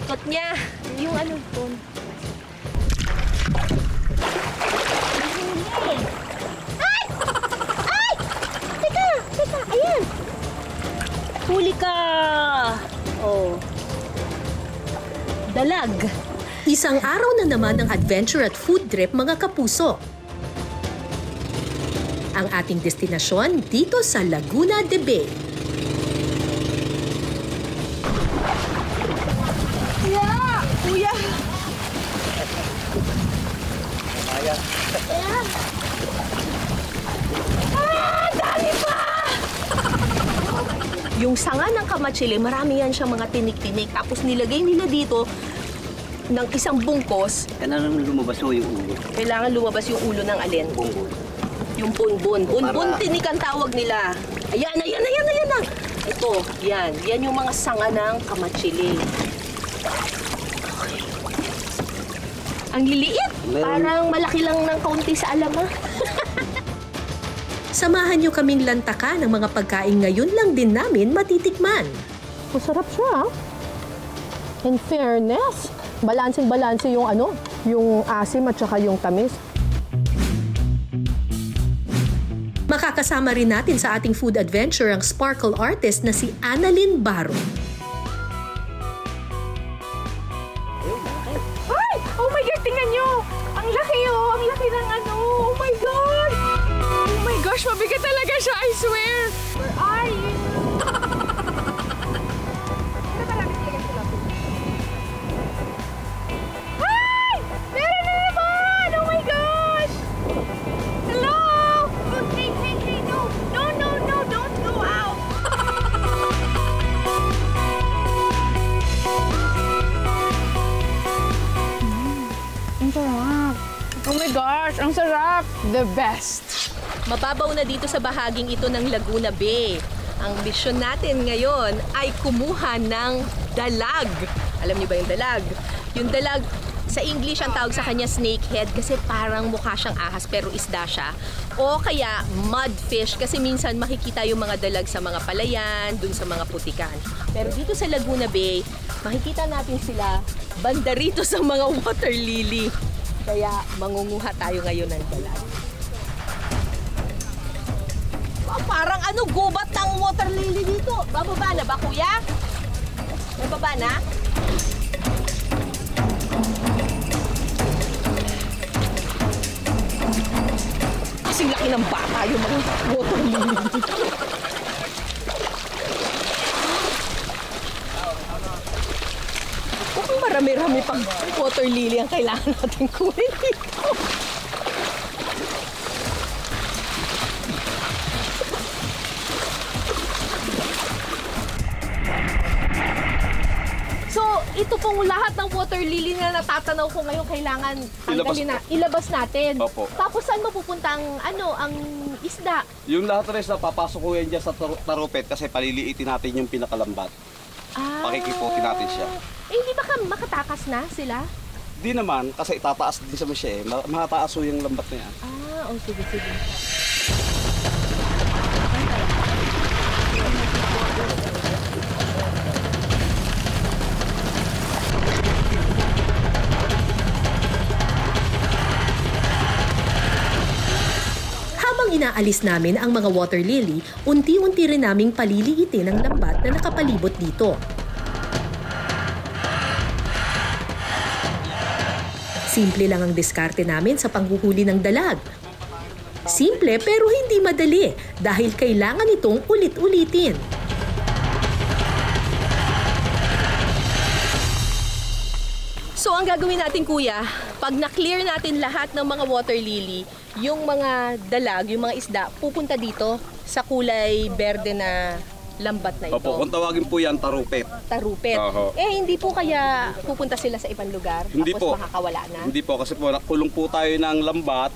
ikot niya. Yung ano to. Ay! Ay! Teka, ayan. Huli ka. Oh. Dalag. Isang araw na naman ng adventure at food trip, mga kapuso. Ang ating destinasyon dito sa Laguna de Bay. Kuya! Dami pa! Yung sanga ng kamatsili, marami yan siyang mga tinik-tinik. Tapos nilagay nila dito ng isang bungkos. Kailangan lumabas yung ulo. Kailangan lumabas yung ulo ng alin? Bungbun. Yung bunbun. Bunbun tinik ang tawag nila. Ayan na. Ito, yan. Yan yung mga sanga ng kamatsili. Ang liliit. Parang malaki lang ng kaunti sa alama. Samahan niyo kaming lantakan ng mga pagkain ngayon lang din namin matitikman. Masarap siya. In fairness, balanseng-balanse yung yung asim at saka yung tamis. Makakasama rin natin sa ating food adventure ang sparkle artist na si Annalyn Baro. Ay! Oh my God, tingnan nyo! Ang laki Ang laki ng Oh my God! Oh my gosh, mabigat talaga siya, I swear! Where are you? Ay! Meron na naman! Oh my gosh! Hello! Hey, no! No, don't go out! Ang sarap! Oh my gosh, ang sarap! The best! Mababaw na dito sa bahaging ito ng Laguna Bay. Ang misyon natin ngayon ay kumuha ng dalag. Alam niyo ba yung dalag? Yung dalag, sa English ang tawag sa kanya snakehead kasi parang mukha siyang ahas pero isda siya. O kaya mudfish kasi minsan makikita yung mga dalag sa mga palayan, dun sa mga putikan. Pero dito sa Laguna Bay, makikita natin sila banda rito sa mga water lily. Kaya mangunguha tayo ngayon ng dalag. Parang gubat ng water lily dito. Bababa na ba, kuya? Bababa na? Kasing laki ng bata yung mga water lily dito. Kung marami-rami pang water lily ang kailangan natin kunin dito. Ito pong lahat ng water lily na natatanaw ko ngayon kailangan ilabas natin. Opo. Tapos saan mapupunta ang isda? Yung lahat rin papasok ko yan dyan sa tarupet kasi paliliitin natin yung pinakalambat. Pakikiputin natin siya. Hindi ba makatakas na sila? Di naman, kasi itataas din sa siya eh. Makataas yung lambat na yan. Sige. Habang inaalis namin ang mga water lily, unti-unti rin naming paliliitin ang lambat na nakapalibot dito. Simple lang ang diskarte namin sa panghuhuli ng dalag. Simple pero hindi madali dahil kailangan itong ulit-ulitin. So ang gagawin natin kuya, pag na-clear natin lahat ng mga water lily, yung mga dalag, yung mga isda, pupunta dito sa kulay berde na lambat na ito. Opo, kung tawagin po yan, tarupet. Tarupet. Hindi po kaya pupunta sila sa ibang lugar? Hindi tapos po. Makakawala na? Hindi po, kasi po kulong po tayo ng lambat.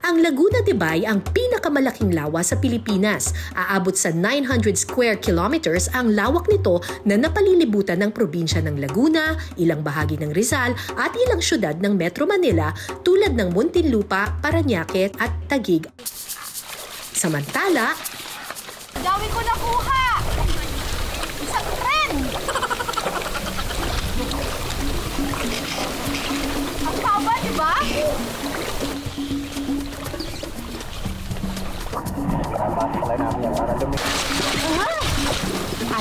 Ang Laguna de Bay ang pinakamalaking lawa sa Pilipinas. Aabot sa 900 square kilometers ang lawak nito na napalilibutan ng probinsya ng Laguna, ilang bahagi ng Rizal at ilang syudad ng Metro Manila tulad ng Muntinlupa, Parañaque at Taguig. Samantala, Dami ko nakuha! Isang tren! ba?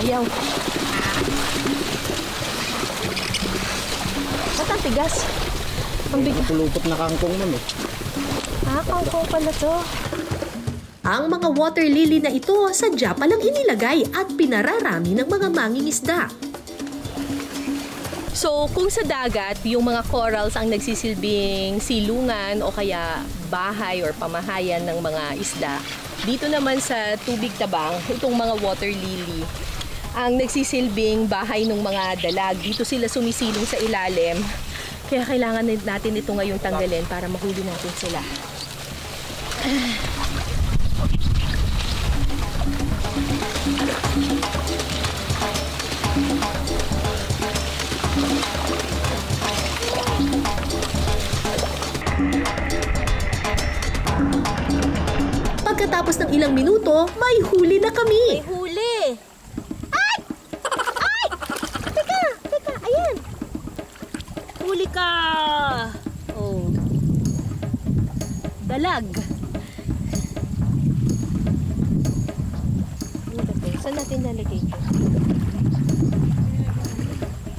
Ayaw. Ba't ang tigas? Ang bigat. Pulupot na kangkong nun eh. Kangkong pala to. Ang mga water lily na ito sadya palang inilagay at pinararami ng mga mangingisda. So, kung sa dagat, yung mga corals ang nagsisilbing silungan o kaya bahay or pamahayan ng mga isda, dito naman sa tubig tabang, itong mga water lily, ang nagsisilbing bahay ng mga dalag. Dito sila sumisilong sa ilalim. Kaya kailangan natin ito ngayong tanggalin para mahuli natin sila. Pagkatapos ng ilang minuto, may huli na kami. Huli! Ay! Ay! Teka, ayan. Huli ka! Oh. Dalag. Ano ba ito? Saan natin nalagay ito?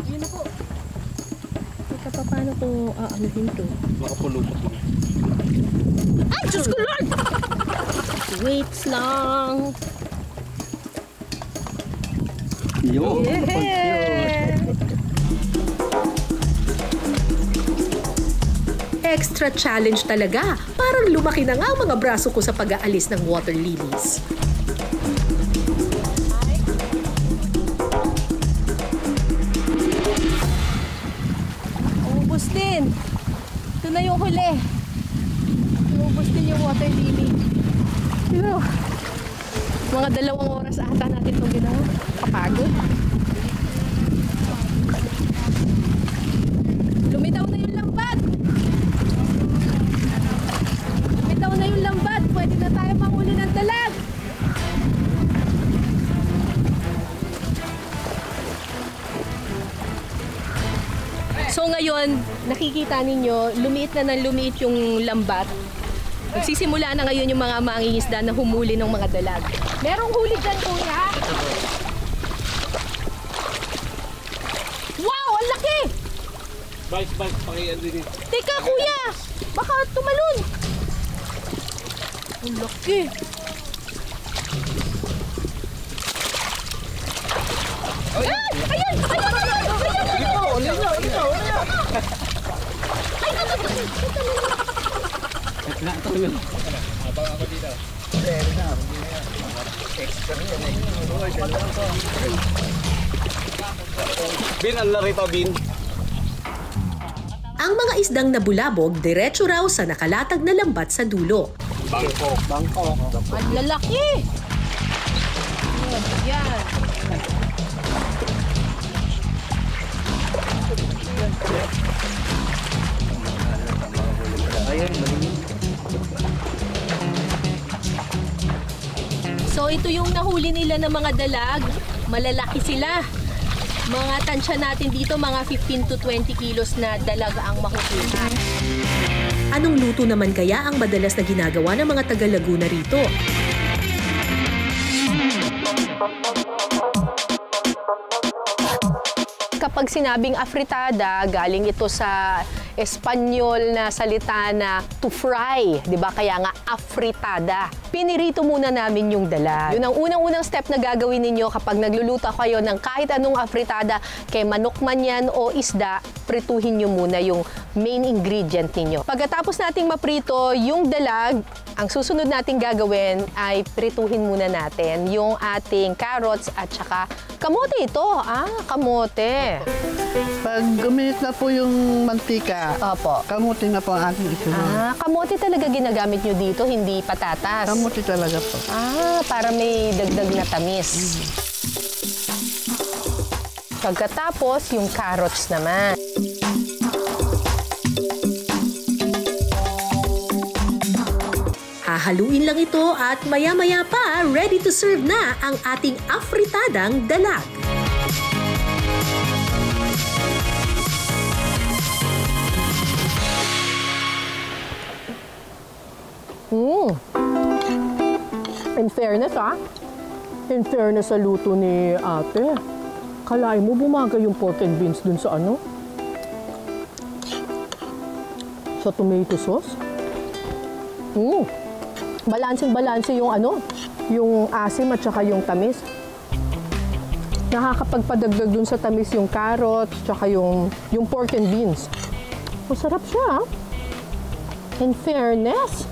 Yun na po. Teka, paano ko aanuhin ito? Makapulupot mo. Ay, Diyos ko Lord! Wait lang. Yun. Extra challenge talaga. Parang lumaki na nga ang mga braso ko sa pag-aalis ng water lilies. Ubus din. Ito na yung huli. Ubus din yung water lily. Pero, mga 2 oras ata natin itong ginawa. Kapagod. Lumitaw na yung lambat. Lumitaw na yung lambat. Pwede na tayo manghuli ng dalag. So ngayon, nakikita ninyo, lumiit na ng lumiit yung lambat. Magsisimula na ngayon yung mga mangingisda na humuli ng mga dalag. Merong huli dyan, kuya! Wow! Ang laki! Vice, pakiyan din. Teka, kuya! Baka tumalon! Ang laki! Ay! Ayan! Bin, ang larito, Bin. Ang mga isdang nabulabog, diretso raw sa nakalatag na lambat sa dulo. Bangkok. Ang lalaki! Yan. So ito yung nahuli nila ng mga dalag. Malalaki sila. Mga tansya natin dito, mga 15 to 20 kilos na dalag ang makukuha. Anong luto naman kaya ang madalas na ginagawa ng mga taga-Laguna rito? Kapag sinabing afritada, galing ito sa Espanyol na salita na to fry, 'di ba? Kaya nga afritada. Pinirito muna namin yung dalag. Yun ang unang-unang step na gagawin ninyo kapag nagluluto kayo ng kahit anong afritada, kay manok man yan o isda, prituhin nyo muna yung main ingredient ninyo. Pagkatapos nating maprito yung dalag, ang susunod nating gagawin ay prituhin muna natin yung ating carrots at saka kamote ito. Kamote. Pag guminit na po yung mantika, Opo. kamuti na po ang ating isunod. Kamote talaga ginagamit nyo dito, hindi patatas. Kamuti talaga po. Para may dagdag na tamis. Pagkatapos, yung carrots naman. Hahaluin lang ito at maya-maya pa, ready to serve na ang ating afritadang dalag. In fairness, in fairness sa luto ni ate, kalain mo bumaga yung pork and beans dun sa ano? Sa tomato sauce? Balanseng-balanse yung ano, yung asim at saka yung tamis. Nakakapagpadagdag dun sa tamis yung carrots, tsaka yung pork and beans. Masarap siya, In fairness,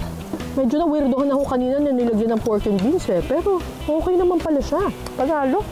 medyo na-weirdohan ako kanina na nilagyan ng pork and beans pero okay naman pala siya. Panalo.